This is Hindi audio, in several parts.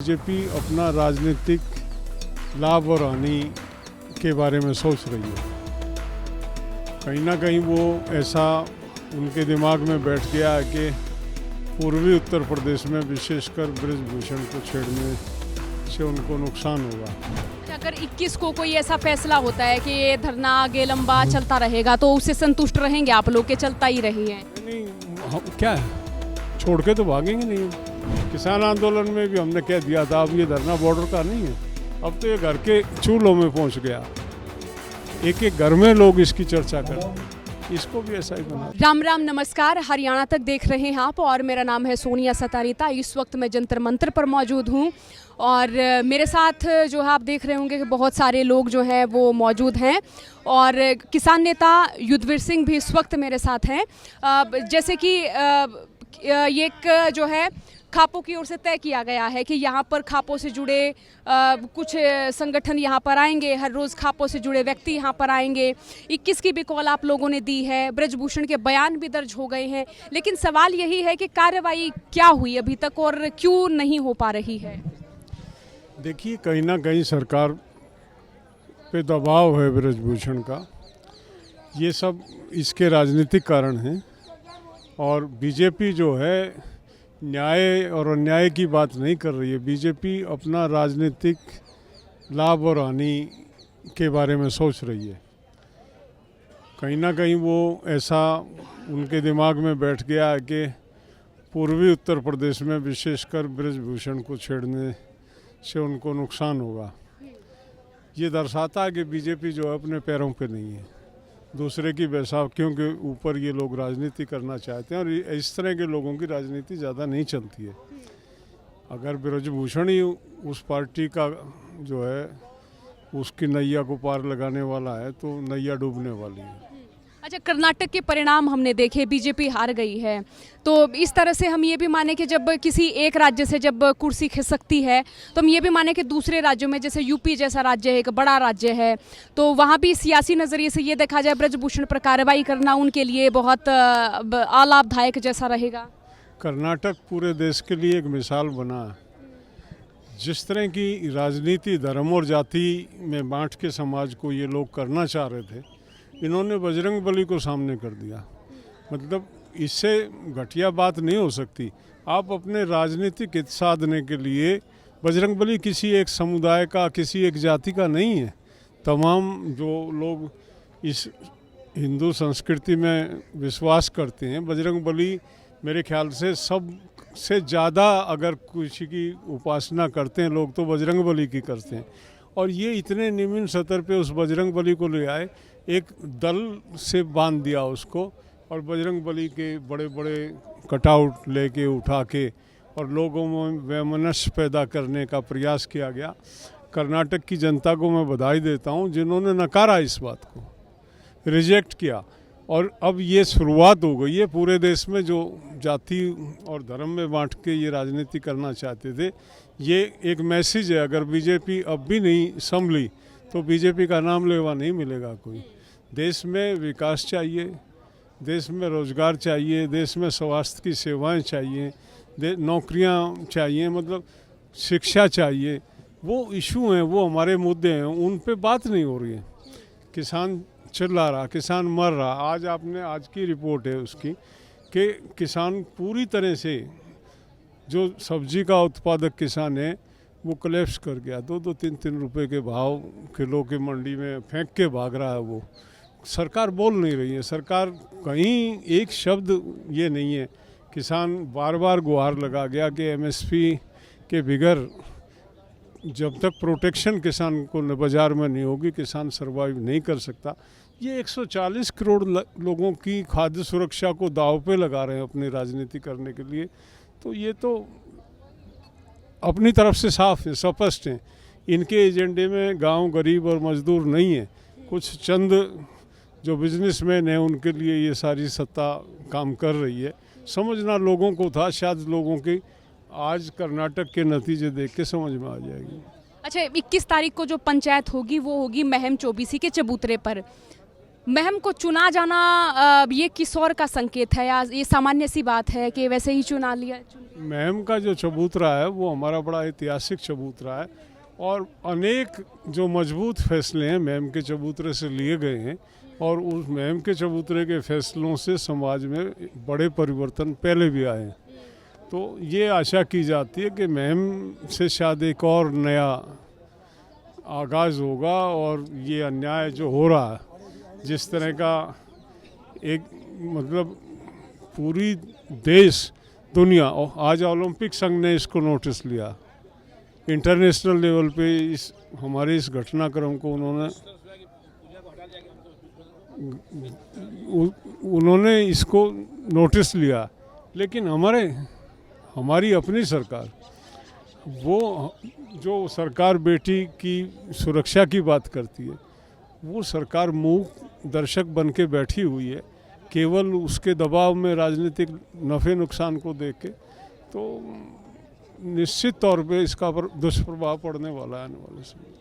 बीजेपी अपना राजनीतिक लाभ और हानि के बारे में सोच रही है। कहीं ना कहीं वो ऐसा उनके दिमाग में बैठ गया है कि पूर्वी उत्तर प्रदेश में विशेषकर बृजभूषण को छेड़ने से उनको नुकसान होगा। अगर 21 को कोई ऐसा फैसला होता है कि ये धरना आगे लंबा चलता रहेगा तो उससे संतुष्ट रहेंगे आप लोग के चलता ही रही है? नहीं, क्या है, छोड़ के तो भागेंगे नहीं। किसान आंदोलन में भी हमने कह दिया था, अब ये धरना बॉर्डर का नहीं है, अब तो ये घर के चूल्हों में पहुंच गया। एक एक घर में लोग इसकी चर्चा करते हैं, इसको भी ऐसा ही बना। राम राम नमस्कार, हरियाणा तक देख रहे हैं आप और मेरा नाम है सोनिया सतारिता। इस वक्त मैं जंतर मंतर पर मौजूद हूँ और मेरे साथ जो है आप देख रहे होंगे कि बहुत सारे लोग जो हैं वो मौजूद हैं और किसान नेता युद्धवीर सिंह भी इस वक्त मेरे साथ हैं। जैसे कि ये एक जो है खापों की ओर से तय किया गया है कि यहाँ पर खापों से जुड़े कुछ संगठन यहाँ पर आएंगे, हर रोज़ खापों से जुड़े व्यक्ति यहाँ पर आएंगे। 21 की भी कॉल आप लोगों ने दी है, बृजभूषण के बयान भी दर्ज हो गए हैं, लेकिन सवाल यही है कि कार्रवाई क्या हुई अभी तक और क्यों नहीं हो पा रही है? देखिए, कहीं ना कहीं सरकार पे दबाव है बृजभूषण का, ये सब इसके राजनीतिक कारण हैं। और बीजेपी जो है न्याय और अन्याय की बात नहीं कर रही है, बीजेपी अपना राजनीतिक लाभ और हानि के बारे में सोच रही है। कहीं ना कहीं वो ऐसा उनके दिमाग में बैठ गया है कि पूर्वी उत्तर प्रदेश में विशेषकर बृजभूषण को छेड़ने से उनको नुकसान होगा। ये दर्शाता है कि बीजेपी जो है अपने पैरों पे नहीं है, दूसरे की बैसाखियों के ऊपर ये लोग राजनीति करना चाहते हैं और इस तरह के लोगों की राजनीति ज़्यादा नहीं चलती है। अगर बृजभूषण ही उस पार्टी का जो है उसकी नैया को पार लगाने वाला है तो नैया डूबने वाली है। अच्छा, कर्नाटक के परिणाम हमने देखे, बीजेपी हार गई है, तो इस तरह से हम ये भी माने कि जब किसी एक राज्य से जब कुर्सी खिसकती है तो हम ये भी माने कि दूसरे राज्यों में, जैसे यूपी जैसा राज्य है, एक बड़ा राज्य है, तो वहाँ भी सियासी नज़रिए से ये देखा जाए बृजभूषण पर कार्रवाई करना उनके लिए बहुत अलाभदायक जैसा रहेगा। कर्नाटक पूरे देश के लिए एक मिसाल बना है। जिस तरह की राजनीति धर्म और जाति में बांट के समाज को ये लोग करना चाह रहे थे, इन्होंने बजरंगबली को सामने कर दिया। मतलब इससे घटिया बात नहीं हो सकती। आप अपने राजनीतिक हित साधने के लिए, बजरंगबली किसी एक समुदाय का, किसी एक जाति का नहीं है। तमाम जो लोग इस हिंदू संस्कृति में विश्वास करते हैं, बजरंगबली मेरे ख्याल से सबसे ज़्यादा अगर किसी की उपासना करते हैं लोग तो बजरंगबली की करते हैं। और ये इतने निम्न स्तर पे उस बजरंगबली को ले आए, एक दल से बांध दिया उसको और बजरंगबली के बड़े बड़े कटआउट लेके उठा के और लोगों में वैमनस्य पैदा करने का प्रयास किया गया। कर्नाटक की जनता को मैं बधाई देता हूँ जिन्होंने नकारा इस बात को, रिजेक्ट किया। और अब ये शुरुआत हो गई है पूरे देश में, जो जाति और धर्म में बांट के ये राजनीति करना चाहते थे। ये एक मैसेज है, अगर बीजेपी अब भी नहीं संभली तो बीजेपी का नाम लेवा नहीं मिलेगा कोई। देश में विकास चाहिए, देश में रोजगार चाहिए, देश में स्वास्थ्य की सेवाएं चाहिए, नौकरियां चाहिए, मतलब शिक्षा चाहिए। वो इशू हैं, वो हमारे मुद्दे हैं, उन पे बात नहीं हो रही है। किसान चिल्ला रहा, किसान मर रहा। आज की रिपोर्ट है उसकी कि किसान पूरी तरह से, जो सब्जी का उत्पादक किसान है वो कोलैप्स कर गया। 2-3 रुपए के भाव किलो के मंडी में फेंक के भाग रहा है। वो सरकार बोल नहीं रही है, सरकार कहीं एक शब्द ये नहीं है। किसान बार बार गुहार लगा गया कि एमएसपी के बिगर जब तक प्रोटेक्शन किसान को बाजार में नहीं होगी किसान सर्वाइव नहीं कर सकता। ये 140 करोड़ लोगों की खाद्य सुरक्षा को दांव पे लगा रहे हैं अपनी राजनीति करने के लिए। तो ये तो अपनी तरफ से साफ है, स्पष्ट है। इनके एजेंडे में गांव, गरीब और मजदूर नहीं है। कुछ चंद जो बिजनेसमैन हैं उनके लिए ये सारी सत्ता काम कर रही है। समझना लोगों को था, शायद लोगों की आज कर्नाटक के नतीजे देख के समझ में आ जाएगी। अच्छा, 21 तारीख को जो पंचायत होगी वो होगी महम चौबीसी के चबूतरे पर। महम को चुना जाना ये किस और का संकेत है, या ये सामान्य सी बात है कि वैसे ही चुना लिया? महम का जो चबूतरा है वो हमारा बड़ा ऐतिहासिक चबूतरा है और अनेक जो मजबूत फैसले हैं महम के चबूतरे से लिए गए हैं और उस महम के चबूतरे के फैसलों से समाज में बड़े परिवर्तन पहले भी आए हैं। तो ये आशा की जाती है कि महम से शायद एक और नया आगाज़ होगा और ये अन्याय जो हो रहा है, जिस तरह का एक मतलब पूरी देश दुनिया, और आज ओलंपिक संघ ने इसको नोटिस लिया, इंटरनेशनल लेवल पे इस हमारे इस घटनाक्रम को उन्होंने इसको नोटिस लिया, लेकिन हमारी अपनी सरकार, वो जो सरकार बेटी की सुरक्षा की बात करती है, वो सरकार मूक दर्शक बन के बैठी हुई है, केवल उसके दबाव में राजनीतिक नफ़े नुकसान को देख के। तो निश्चित तौर पे इसका दुष्प्रभाव पड़ने वाला है आने वाले समय।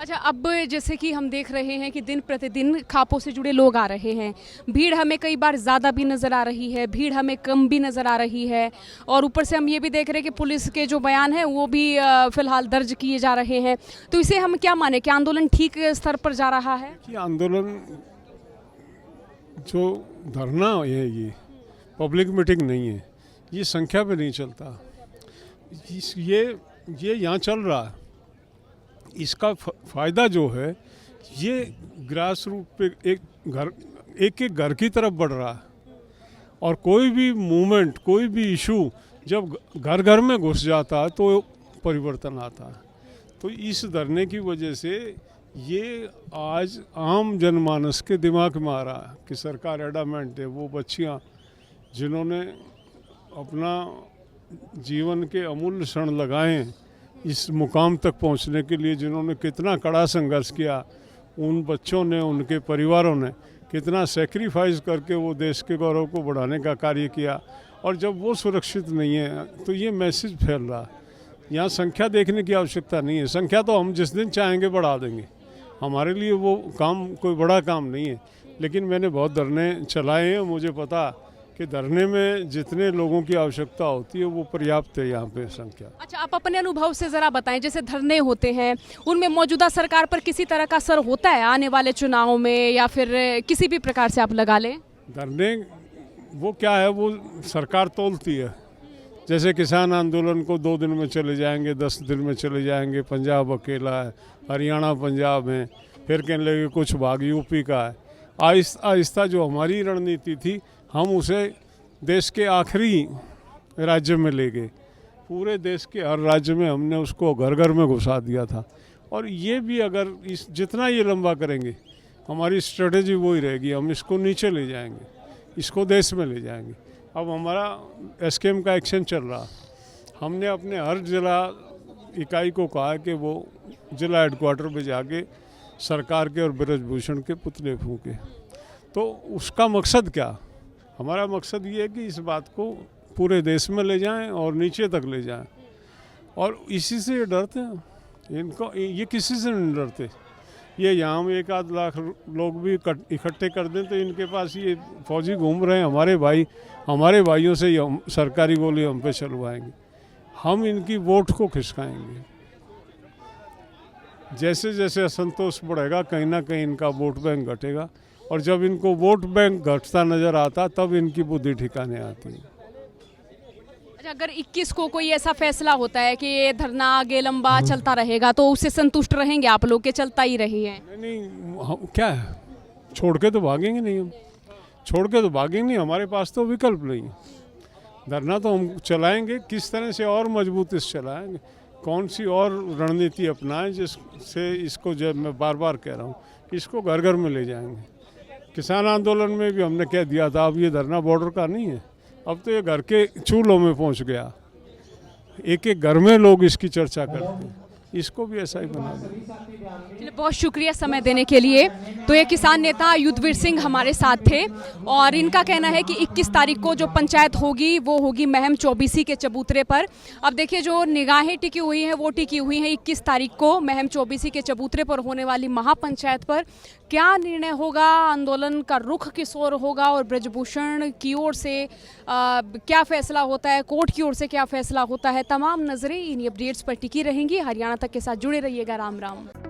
अच्छा, अब जैसे कि हम देख रहे हैं कि दिन प्रतिदिन खापों से जुड़े लोग आ रहे हैं, भीड़ हमें कई बार ज़्यादा भी नज़र आ रही है, भीड़ हमें कम भी नज़र आ रही है, और ऊपर से हम ये भी देख रहे हैं कि पुलिस के जो बयान हैं वो भी फ़िलहाल दर्ज किए जा रहे हैं। तो इसे हम क्या माने कि आंदोलन ठीक स्तर पर जा रहा है? कि आंदोलन जो धरना है ये पब्लिक मीटिंग नहीं है, ये संख्या पे नहीं चलता, ये यहाँ चल रहा है। इसका फ़ायदा जो है ये ग्रास रूट पे एक घर की तरफ बढ़ रहा है, और कोई भी मूवमेंट, कोई भी इशू जब घर घर में घुस जाता है तो परिवर्तन आता है। तो इस धरने की वजह से ये आज आम जनमानस के दिमाग में आ रहा है कि सरकार एडामेंट है। वो बच्चियां जिन्होंने अपना जीवन के अमूल्य क्षण लगाए इस मुकाम तक पहुंचने के लिए, जिन्होंने कितना कड़ा संघर्ष किया, उन बच्चों ने, उनके परिवारों ने कितना सेक्रीफाइस करके वो देश के गौरव को बढ़ाने का कार्य किया, और जब वो सुरक्षित नहीं है तो ये मैसेज फैल रहा है। यहाँ संख्या देखने की आवश्यकता नहीं है, संख्या तो हम जिस दिन चाहेंगे बढ़ा देंगे, हमारे लिए वो काम कोई बड़ा काम नहीं है। लेकिन मैंने बहुत धरने चलाए हैं, मुझे पता कि धरने में जितने लोगों की आवश्यकता होती है वो पर्याप्त है यहाँ पे संख्या। अच्छा, आप अपने अनुभव से ज़रा बताएं, जैसे धरने होते हैं उनमें मौजूदा सरकार पर किसी तरह का असर होता है आने वाले चुनाव में, या फिर किसी भी प्रकार से आप लगा लें? धरने वो क्या है, वो सरकार तोलती है। जैसे किसान आंदोलन को 2 दिन में चले जाएंगे, 10 दिन में चले जाएंगे, पंजाब अकेला है, हरियाणा पंजाब है, फिर कहने लगे कुछ भाग यूपी का है। आहिस्ता आहिस्ता जो हमारी रणनीति थी, हम उसे देश के आखिरी राज्य में ले गए। पूरे देश के हर राज्य में हमने उसको घर घर में घुसा दिया था। और ये भी अगर जितना ये लंबा करेंगे, हमारी स्ट्रेटेजी वही रहेगी, हम इसको नीचे ले जाएंगे, इसको देश में ले जाएंगे। अब हमारा एसकेएम का एक्शन चल रहा, हमने अपने हर जिला इकाई को कहा कि वो जिला हेडक्वार्टर पे जाके सरकार के और ब्रजभूषण के पुतले फूके। तो उसका मकसद क्या? हमारा मकसद ये है कि इस बात को पूरे देश में ले जाएं और नीचे तक ले जाएं, और इसी से ये डरते हैं। इनको ये किसी से नहीं डरते। ये यहाँ में 1-8 लाख लोग भी इकट्ठे कर दें तो इनके पास ये फौजी घूम रहे हैं, हमारे भाइयों से ही हम सरकारी गोली हम पे चलवाएंगे, हम इनकी वोट को खिसकाएंगे। जैसे जैसे असंतोष बढ़ेगा, कहीं ना कहीं इनका वोट बैंक घटेगा, और जब इनको वोट बैंक घटता नज़र आता तब इनकी बुद्धि ठिकाने आती है। अच्छा, अगर 21 को कोई ऐसा फैसला होता है कि ये धरना आगे लंबा चलता रहेगा तो उससे संतुष्ट रहेंगे आप लोग के चलता ही रही है? नहीं, क्या है, छोड़ के तो भागेंगे नहीं, हम छोड़ के तो भागेंगे नहीं, हमारे पास तो विकल्प नहीं है। धरना तो हम चलाएंगे, किस तरह से और मजबूती से चलाएंगे, कौन सी और रणनीति अपनाएं जिससे इसको, जब मैं बार बार कह रहा हूँ, इसको घर घर में ले जाएंगे। किसान आंदोलन में भी हमने कह दिया था, अब ये धरना बॉर्डर का नहीं है, अब तो ये घर के चूल्हों में पहुंच गया, एक एक घर में लोग इसकी चर्चा करते हैं। इसको भी ऐसा ही बना दें। चलिए, बहुत शुक्रिया समय देने के लिए। तो ये किसान नेता युद्धवीर सिंह हमारे साथ थे और इनका कहना है कि 21 तारीख को जो पंचायत होगी वो होगी महम चौबीसी के चबूतरे पर। अब देखिए, जो निगाहें टिकी हुई हैं वो टिकी हुई हैं 21 तारीख को महम चौबीसी के चबूतरे पर होने वाली महापंचायत पर। क्या निर्णय होगा, आंदोलन का रुख किस ओर होगा और ब्रजभूषण की ओर से क्या फैसला होता है, कोर्ट की ओर से क्या फैसला होता है, तमाम नजरें इन अपडेट्स पर टिकी रहेंगी। हरियाणा तक के साथ जुड़े रहिएगा। राम राम।